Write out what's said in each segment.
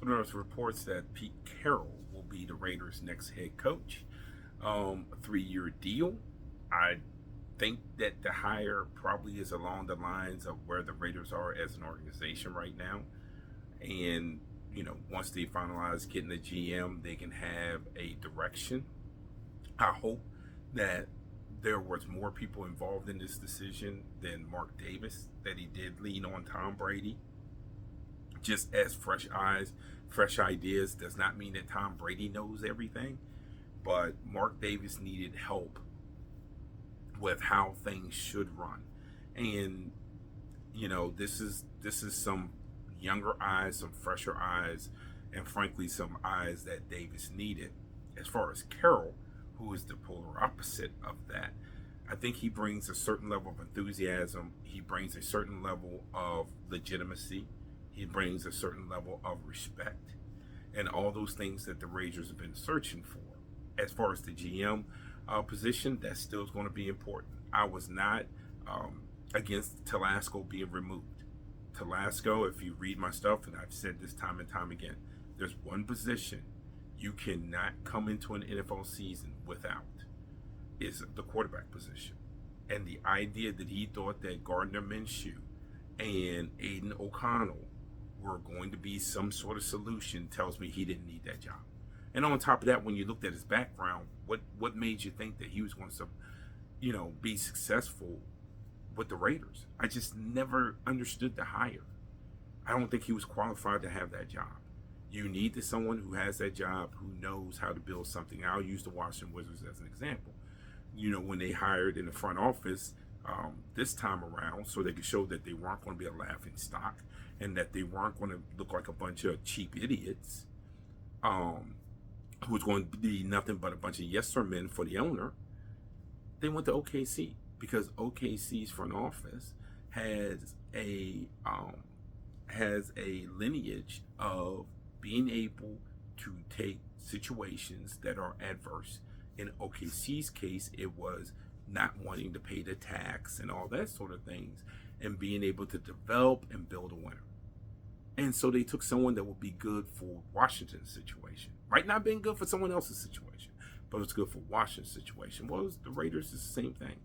So there's reports that Pete Carroll will be the Raiders' next head coach. A 3-year deal. I think that the hire probably is along the lines of where the Raiders are as an organization right now. And, once they finalize getting the GM, they can have a direction. I hope that there was more people involved in this decision than Mark Davis, that he did lean on Tom Brady just as fresh eyes, fresh ideas. Does not mean that Tom Brady knows everything, but Mark Davis needed help with how things should run. And this is some younger eyes, some fresher eyes, and frankly some eyes that Davis needed. As far as Carroll, who is the polar opposite of that, I think he brings a certain level of enthusiasm. He brings a certain level of legitimacy. He brings a certain level of respect, and all those things that the Raiders have been searching for. As far as the GM position, that still is going to be important. I was not against Telesco being removed. Telesco, if you read my stuff, and I've said this time and time again, there's one position you cannot come into an NFL season without, is the quarterback position. And the idea that he thought that Gardner Minshew and Aiden O'Connell were going to be some sort of solution tells me he didn't need that job. And on top of that, when you looked at his background, what made you think that he was going to, be successful with the Raiders? I just never understood the hire. I don't think he was qualified to have that job. You need someone who has that job, who knows how to build something. I'll use the Washington Wizards as an example. When they hired in the front office this time around, so they could show that they weren't going to be a laughing stock and that they weren't going to look like a bunch of cheap idiots who was going to be nothing but a bunch of yes sir men for the owner. They went to OKC because OKC's front office has a lineage of being able to take situations that are adverse. In OKC's case, it was not wanting to pay the tax and all that sort of things, and being able to develop and build a winner. And so they took someone that would be good for Washington's situation. Might not been good for someone else's situation, but it was good for Washington's situation. Well, the Raiders is the same thing.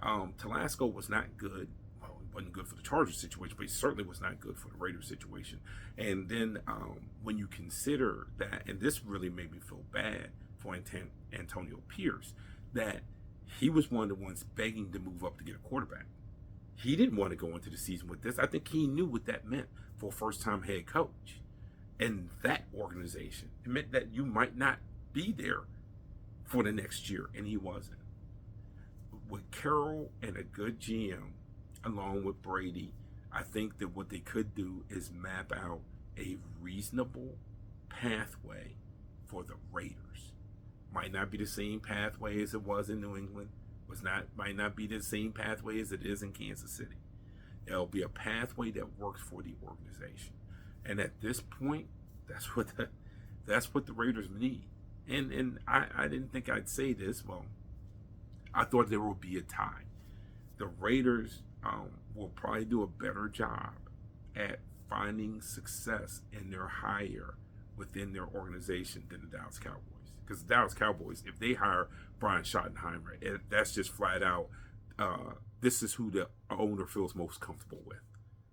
Telesco was not good. Well, he wasn't good for the Chargers situation, but he certainly was not good for the Raiders situation. And then when you consider that, and this really made me feel bad for Antonio Pierce, that he was one of the ones begging to move up to get a quarterback. He didn't want to go into the season with this. I think he knew what that meant for a first-time head coach. And that organization, it meant that you might not be there for the next year, and he wasn't. With Carroll and a good GM, along with Brady, I think that what they could do is map out a reasonable pathway for the Raiders. Might not be the same pathway as it was in New England. Might not be the same pathway as it is in Kansas City. It'll be a pathway that works for the organization. And at this point, that's what the Raiders need. And I didn't think I'd say this. Well, I thought there would be a tie. The Raiders will probably do a better job at finding success in their hire within their organization than the Dallas Cowboys. Because the Dallas Cowboys, if they hire Brian Schottenheimer, that's just flat out, this is who the owner feels most comfortable with.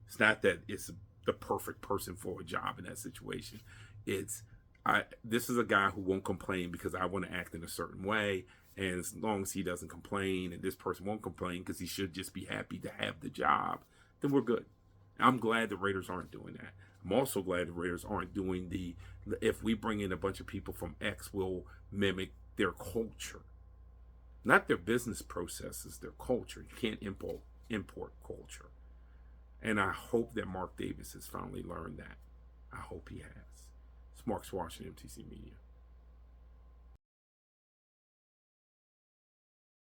It's not that it's the perfect person for a job in that situation. This is a guy who won't complain because I want to act in a certain way. And as long as he doesn't complain and this person won't complain because he should just be happy to have the job, then we're good. I'm glad the Raiders aren't doing that. I'm also glad the Raiders aren't doing if we bring in a bunch of people from X, we'll mimic their culture. Not their business processes, their culture. You can't import culture. And I hope that Mark Davis has finally learned that. I hope he has. It's Mark Swashin, MTC Media.